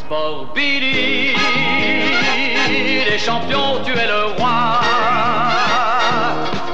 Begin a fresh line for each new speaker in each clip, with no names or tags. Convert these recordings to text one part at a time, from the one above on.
Sport Billy, les champions, tu es le roi.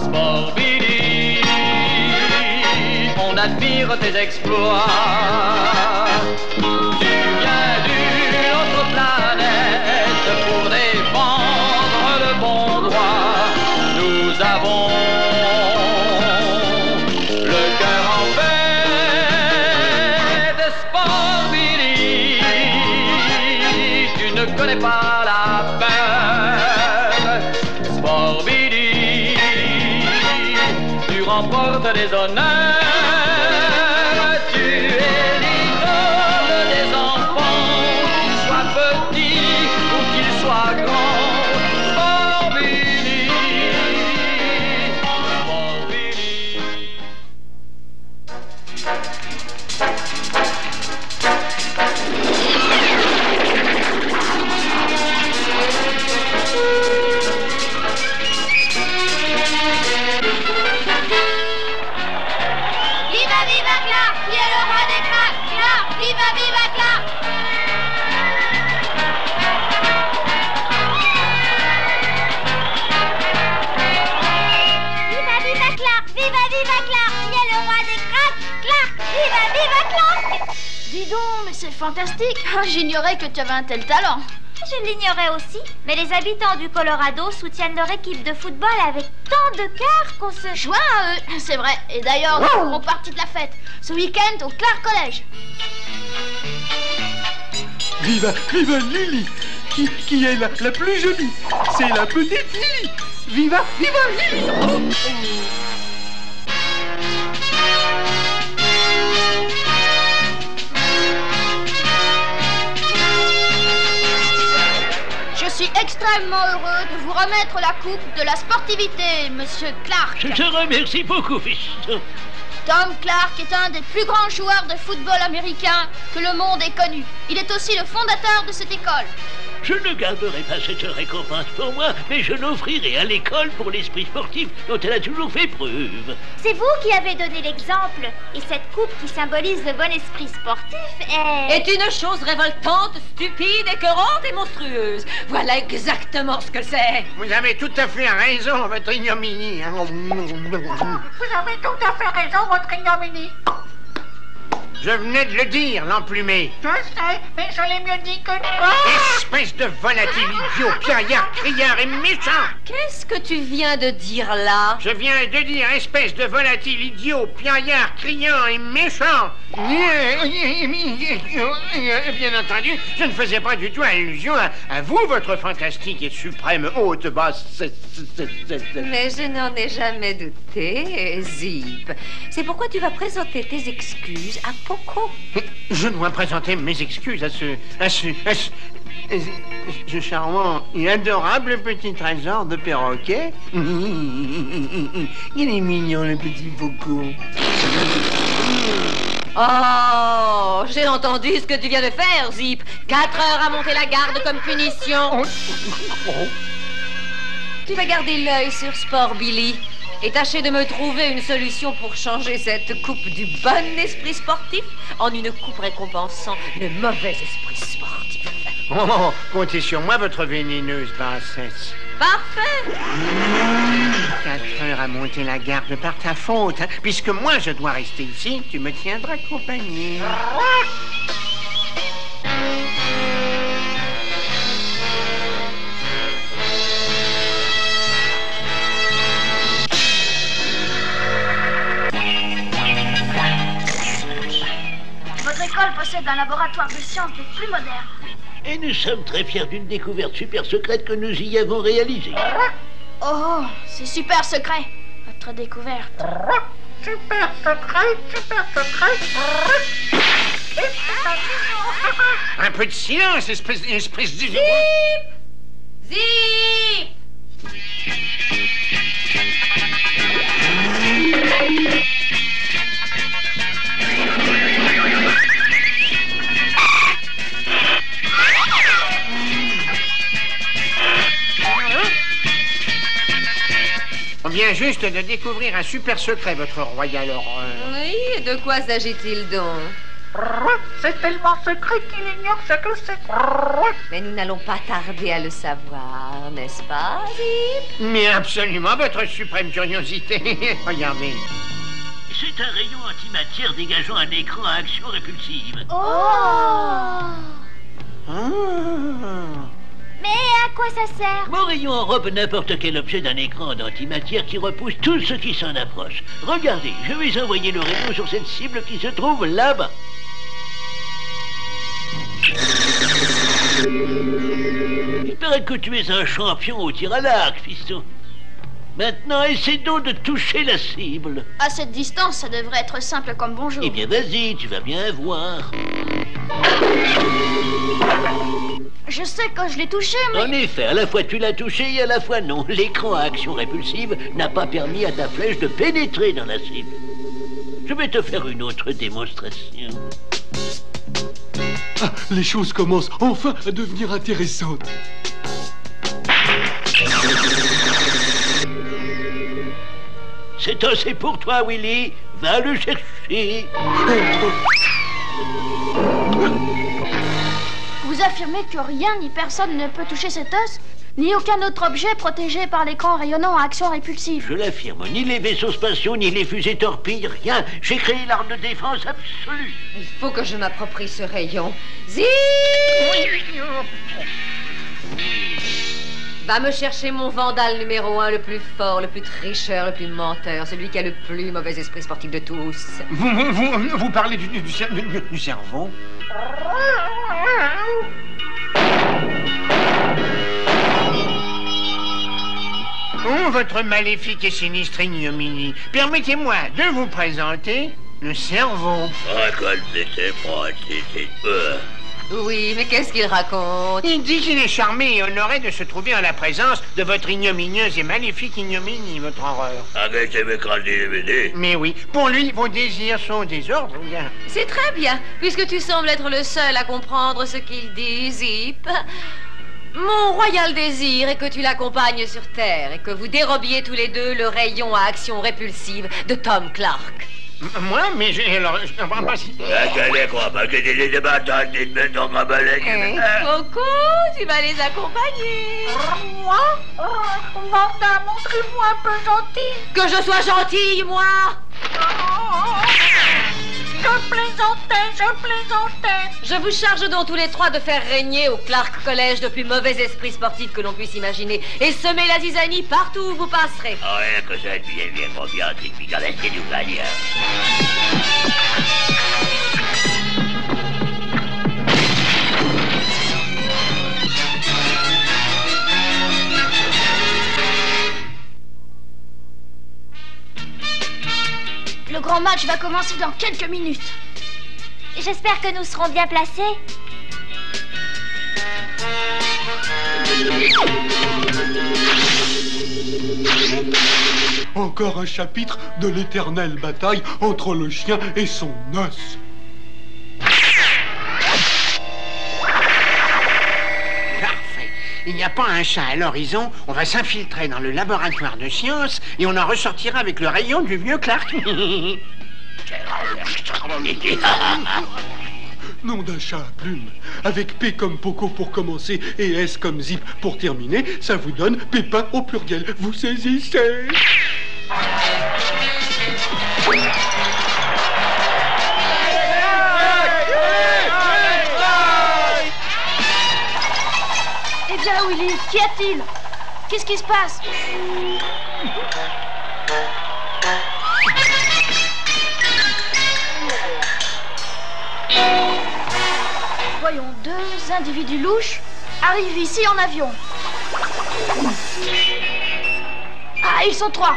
Sport Billy, on admire tes exploits. Tu viens d'une autre planète pour défendre le bon droit. Nous avons le cœur en fête. Sport Billy, tu ne connais pas la peur. Sport Billy, tu remportes des honneurs. Tu es l'idole des enfants, qu'ils soient petits ou qu'ils soient grands. Sport Billy, Sport Billy.
Viva, viva Clark, qui est le roi des cracks. Clark, viva, viva Clark. Viva, viva Clark, viva, viva Clark, qui est le roi des cracks. Clark, viva, viva Clark.
Dis donc, mais c'est fantastique. J'ignorais que tu avais un tel talent.
Je l'ignorais aussi, mais les habitants du Colorado soutiennent leur équipe de football avec tant de cœur qu'on se...
Joins à eux, c'est vrai. Et d'ailleurs, nous ferons partie de la fête. Ce week-end au Clark College.
Viva, viva Lily, qui est la plus jolie. C'est la petite Lily. Viva, viva Lily. Oh, oh.
Je suis extrêmement heureux de vous remettre la coupe de la sportivité, Monsieur Clark.
Je te remercie beaucoup, fiston.
Tom Clark est un des plus grands joueurs de football américain que le monde ait connu. Il est aussi le fondateur de cette école.
Je ne garderai pas cette récompense pour moi, mais je l'offrirai à l'école pour l'esprit sportif dont elle a toujours fait preuve.
C'est vous qui avez donné l'exemple. Et cette coupe qui symbolise le bon esprit sportif
Est une chose révoltante, stupide, écœurante et monstrueuse. Voilà exactement ce que c'est.
Vous avez tout à fait raison, votre ignominie.
Vous avez tout à fait raison, votre ignominie.
Je venais de le dire, l'emplumé.
Je sais, mais je l'ai mieux dit que toi.
Espèce de volatile idiot, piaillard, criard et méchant.
Qu'est-ce que tu viens de dire là?
Je viens de dire espèce de volatile idiot, piaillard, criant et méchant. Bien entendu, je ne faisais pas du tout allusion à vous, votre fantastique et suprême haute basse.
Mais je n'en ai jamais douté, Zip. C'est pourquoi tu vas présenter tes excuses à Poco.
Je dois présenter mes excuses à ce charmant et adorable petit trésor de perroquet. Il est mignon, le petit Poco.
Oh, j'ai entendu ce que tu viens de faire, Zip. 4 heures à monter la garde comme punition. Tu vas garder l'œil sur Sport Billy et tâcher de me trouver une solution pour changer cette coupe du bon esprit sportif en une coupe récompensant le mauvais esprit sportif.
Oh, comptez sur moi, votre vénéneuse bassesse.
Parfait.
4 heures à monter la garde par ta faute, hein. Puisque moi je dois rester ici, tu me tiendras compagnie.
Votre école possède un laboratoire de sciences des plus modernes.
Et nous sommes très fiers d'une découverte super secrète que nous y avons réalisée.
Oh, c'est super secret, votre découverte.
Super secret, super secret.
Un peu de silence, espèce de...
Zip! Zip!
On vient juste de découvrir un super secret, votre royale horreur.
Oui, de quoi s'agit-il donc?
C'est tellement secret qu'il ignore ce que c'est.
Mais nous n'allons pas tarder à le savoir, n'est-ce pas, Zip?
Mais absolument, votre suprême curiosité. Regardez.
C'est un rayon antimatière dégageant un écran à action répulsive.
Oh! Mais à quoi ça sert?
Mon rayon enrobe n'importe quel objet d'un écran d'antimatière qui repousse tout ce qui s'en approche. Regardez, je vais envoyer le rayon sur cette cible qui se trouve là-bas. Il paraît que tu es un champion au tir à l'arc, fiston. Maintenant, essaie donc de toucher la cible.
À cette distance, ça devrait être simple comme bonjour.
Eh bien, vas-y, tu vas bien voir.
Je sais que je l'ai touché, mais...
En effet, à la fois tu l'as touché et à la fois non. L'écran à action répulsive n'a pas permis à ta flèche de pénétrer dans la cible. Je vais te faire une autre démonstration.
Ah, les choses commencent enfin à devenir intéressantes.
C'est assez pour toi, Willy. Va le chercher.
Vous affirmez que rien ni personne ne peut toucher cet os, ni aucun autre objet protégé par l'écran rayonnant à action répulsive.
Je l'affirme, ni les vaisseaux spatiaux, ni les fusées torpilles, rien. J'ai créé l'arme de défense absolue.
Il faut que je m'approprie ce rayon. Zip! Va me chercher mon vandale numéro 1, le plus fort, le plus tricheur, le plus menteur, celui qui a le plus mauvais esprit sportif de tous.
Vous parlez du cerveau? Oh, votre maléfique et sinistre ignominie. Permettez-moi de vous présenter le cerveau.
Oui, mais qu'est-ce qu'il raconte?
Il dit qu'il est charmé et honoré de se trouver en la présence de votre ignominieuse et maléfique ignominie, votre horreur. Mais oui, pour lui, vos désirs sont des ordres.
C'est très bien, puisque tu sembles être le seul à comprendre ce qu'il dit, Zip. Mon royal désir est que tu l'accompagnes sur Terre et que vous dérobiez tous les deux le rayon à action répulsive de Tom Clark.
Moi? Mais alors, je comprends pas si...
Coco, tu vas les accompagner.
Moi? Vanda, montrez-moi un peu gentil.
Que je sois gentille, moi?
Je plaisantais.
Je vous charge donc tous les trois de faire régner au Clark College de plus mauvais esprits sportifs que l'on puisse imaginer et semer la zizanie partout où vous passerez.
Rien que ça devient bien confiance et puis quand est-ce que nous gagnons?
Le grand match va commencer dans quelques minutes.
J'espère que nous serons bien placés.
Encore un chapitre de l'éternelle bataille entre le chien et son os.
Parfait. Il n'y a pas un chat à l'horizon, on va s'infiltrer dans le laboratoire de sciences et on en ressortira avec le rayon du vieux Clark.
Nom d'un chat à plumes. Avec P comme Poco pour commencer et S comme Zip pour terminer, ça vous donne Pépin au pluriel. Vous saisissez?
Eh bien, Willy, qu'y a-t-il? Qu'est-ce qui se passe? Voyons, deux individus louches arrivent ici en avion. Ah, ils sont trois.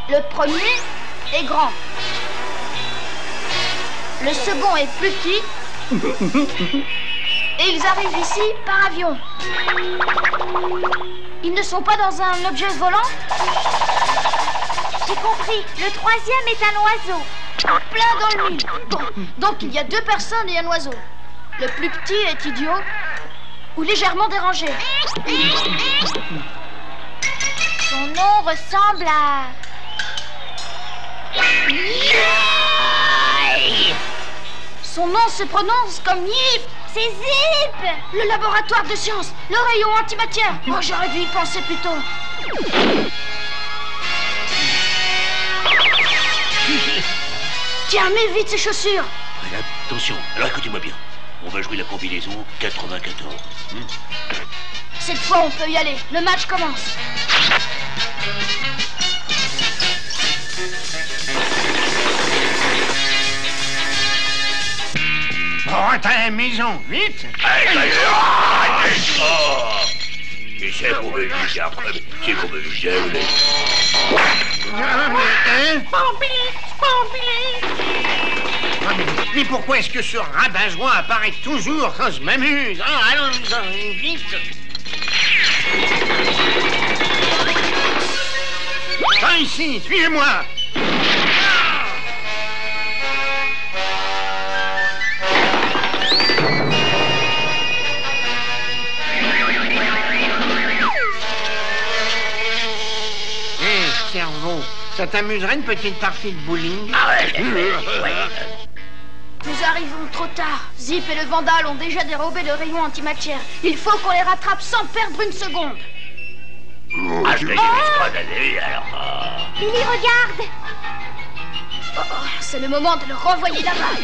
Le premier est grand. Le second est plus petit. Et ils arrivent ici par avion. Ils ne sont pas dans un objet volant?
J'ai compris. Le troisième est un oiseau.
Plein dans l'huile. Bon, donc il y a deux personnes et un oiseau. Le plus petit est idiot ou légèrement dérangé.
Son nom ressemble à...
Son nom se prononce comme Yip.
C'est Zip.
Le laboratoire de sciences, le rayon antimatière. Oh, j'aurais dû y penser plus tôt. Tiens, mets vite ses chaussures.
Attention, alors écoutez-moi bien. On va jouer la combinaison 94.
Cette fois, on peut y aller. Le match commence.
Rentre à la maison, vite.
Et c'est pour me juger après. C'est pour me juger.
Mais pourquoi est-ce que ce rabat-joie apparaît toujours quand je m'amuse? Oh, allons, vite. Pas ici, suivez-moi. Cerveau, ça t'amuserait une petite partie de bowling?
Nous arrivons trop tard. Zip et le Vandal ont déjà dérobé le rayon antimatière. Il faut qu'on les rattrape sans perdre une seconde.
Je vais alors.
Billy, regarde.
Oh, c'est le moment de leur renvoyer la balle.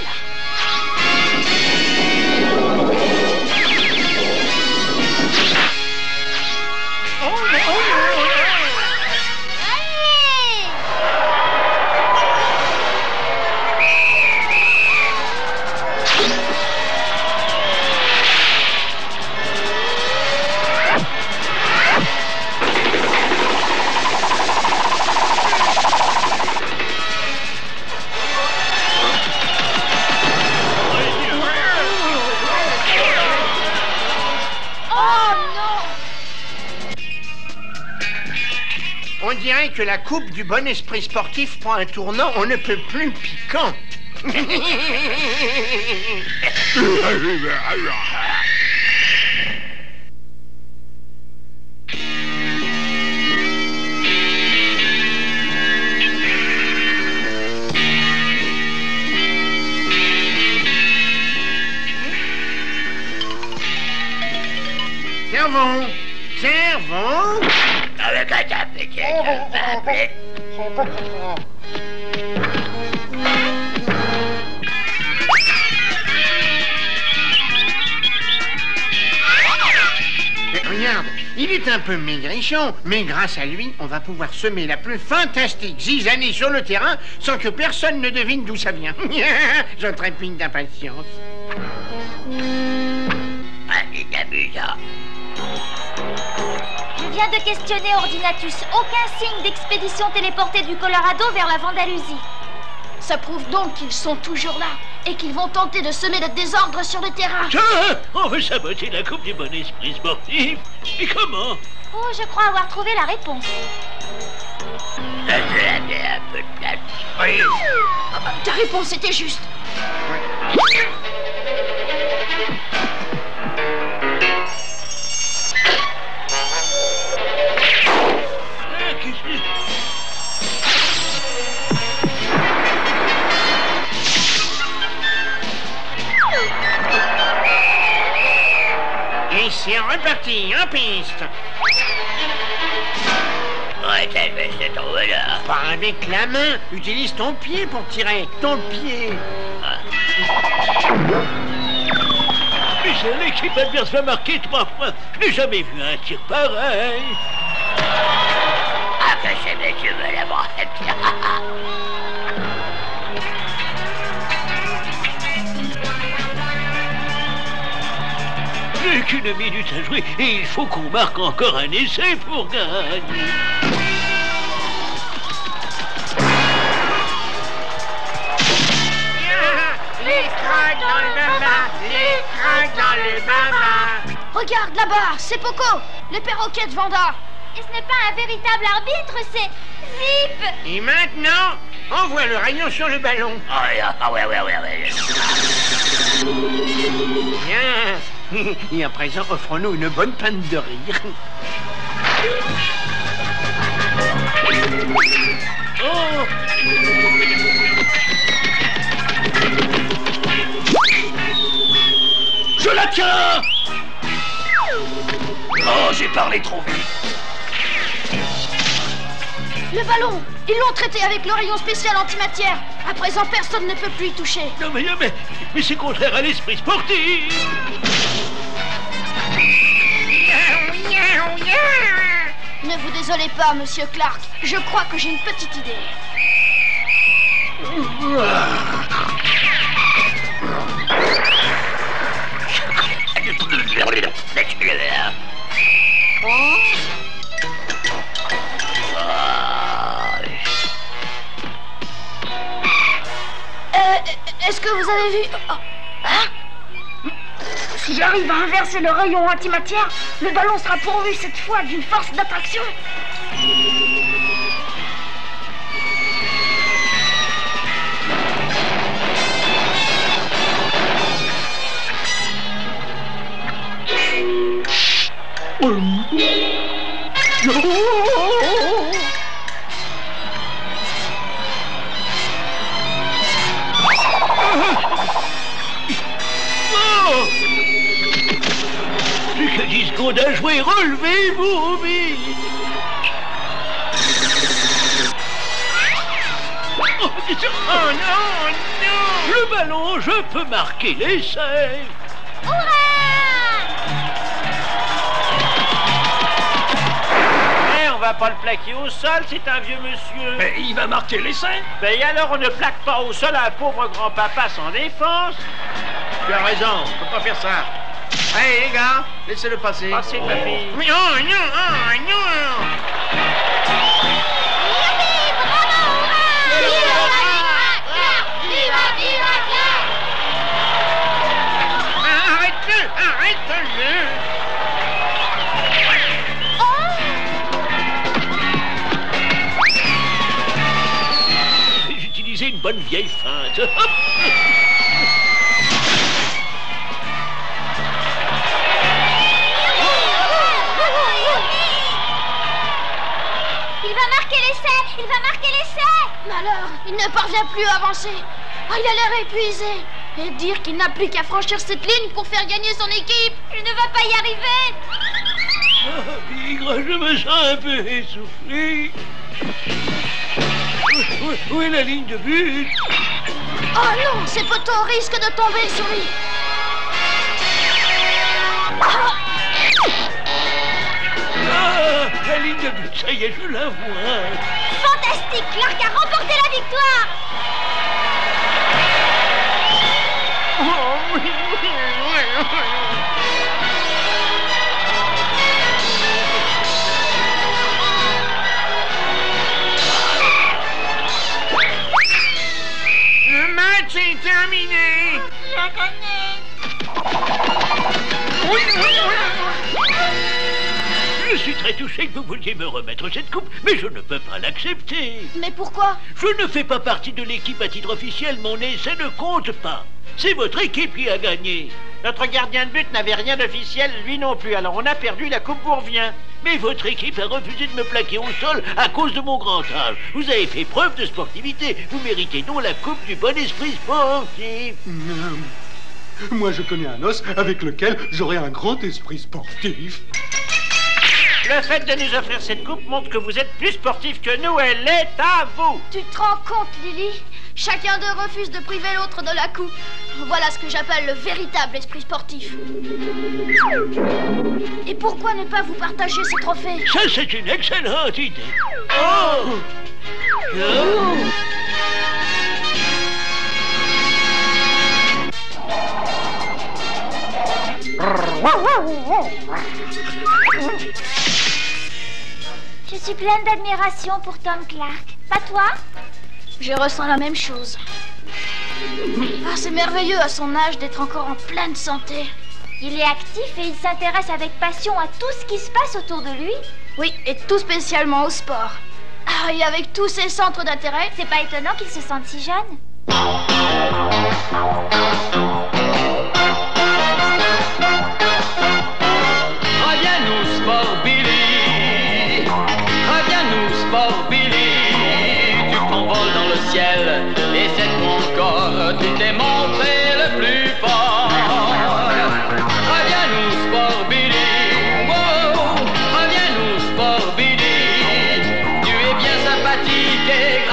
On dirait que la coupe du bon esprit sportif prend un tournant on ne peut plus piquant. Servons, servons.
Avec un tapis,
Regarde, il est un peu maigrichon, mais grâce à lui, on va pouvoir semer la plus fantastique zizanie sur le terrain sans que personne ne devine d'où ça vient. Je trépigne d'impatience.
C'est amusant.
Je viens de questionner Ordinatus. Aucun signe d'expédition téléportée du Colorado vers la Vandalusie.
Ça prouve donc qu'ils sont toujours là et qu'ils vont tenter de semer le désordre sur le terrain.
On veut saboter la coupe du bon esprit sportif. Et comment?
Oh, je crois avoir trouvé la réponse.
Donnez un peu de place. Oui.
Ta réponse était juste.
Et c'est reparti, en piste.
Ouais, t'as laissé tomber là.
Pas avec la main, utilise ton pied pour tirer. Ton pied.
Mais c'est l'équipe adverse va marquer 3 fois. Je n'ai jamais vu un tir pareil. Ah, que c'est bien, tu veux la branlette. Plus qu'une minute à jouer et il faut qu'on marque encore un essai pour gagner.
Les craques dans le baba, les craques dans le baba.
Regarde là-bas, c'est Poco, le perroquet de Vanda.
Et ce n'est pas un véritable arbitre, c'est Zip.
Et maintenant, envoie le rayon sur le ballon.
Ouais.
Bien. Et à présent, offrons-nous une bonne panne de rire. Oh!
tiens! Oh, j'ai parlé trop vite.
Le ballon! Ils l'ont traité avec le rayon spécial antimatière. À présent, personne ne peut plus y toucher.
Non, mais c'est contraire à l'esprit sportif.
Ne vous désolez pas, monsieur Clark. Je crois que j'ai une petite idée. Est-ce que vous avez vu... Hein?
Si j'arrive à inverser le rayon antimatière, le ballon sera pourvu cette fois d'une force d'attraction.
Plus que 10 secondes à jouer, relevez-vous vite. Oh non, non. Le ballon, je peux marquer l'essai.
On va pas le plaquer au sol, c'est un vieux monsieur.
Mais il va marquer l'essai.
Ben alors on ne plaque pas au sol un pauvre grand-papa sans défense.
Tu as raison, on peut pas faire ça. Allez les gars, laissez-le passer.
Passez, papy.
Mais oh non, oh non. Arrête-le, arrête-le.
J'utilisais une bonne vieille feinte. Hop.
Il va marquer l'essai! Il va marquer l'essai!
Malheur, il ne parvient plus à avancer. Ah, il a l'air épuisé. Et dire qu'il n'a plus qu'à franchir cette ligne pour faire gagner son équipe.
Il ne va pas y arriver!
Ah, Bigre, je me sens un peu essoufflé. Où est la ligne de but?
Oh non, ces poteaux risquent de tomber sur lui.
Ah, la ligne de but, ça y est, je la vois.
Fantastique! Clark a remporté la victoire!
Oh oui, oui, oui. Le match est terminé.
J'ai gagné.
Oui, oui, oui.
Je suis très touché que vous vouliez me remettre cette coupe, mais je ne peux pas l'accepter.
Mais pourquoi?
Je ne fais pas partie de l'équipe à titre officiel, mon essai ne compte pas. C'est votre équipe qui a gagné.
Notre gardien de but n'avait rien d'officiel, lui non plus, alors on a perdu, la coupe vous revient.
Mais votre équipe a refusé de me plaquer au sol à cause de mon grand âge. Vous avez fait preuve de sportivité. Vous méritez donc la coupe du bon esprit sportif.
Moi, je connais un os avec lequel j'aurai un grand esprit sportif.
Le fait de nous offrir cette coupe montre que vous êtes plus sportif que nous, elle est à vous.
Tu te rends compte, Lily? Chacun d'eux refuse de priver l'autre de la coupe. Voilà ce que j'appelle le véritable esprit sportif. Et pourquoi ne pas vous partager ce trophée?
Ça, c'est une excellente idée. Oh! Oh!
Je suis pleine d'admiration pour Tom Clark. Pas toi?
Je ressens la même chose. Ah, c'est merveilleux à son âge d'être encore en pleine santé.
Il est actif et il s'intéresse avec passion à tout ce qui se passe autour de lui.
Oui, et tout spécialement au sport. Ah, et avec tous ses centres d'intérêt...
C'est pas étonnant qu'il se sente si jeune.
Reviens-nous, Sport Billy. Reviens-nous, Sport Billy. Tu t'envoles dans le ciel et c'est ton corps. Tu t'es montré le plus fort.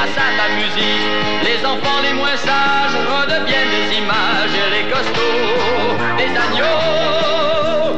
grâce à ta musique, les enfants les moins sages redeviennent des images et les costauds des agneaux.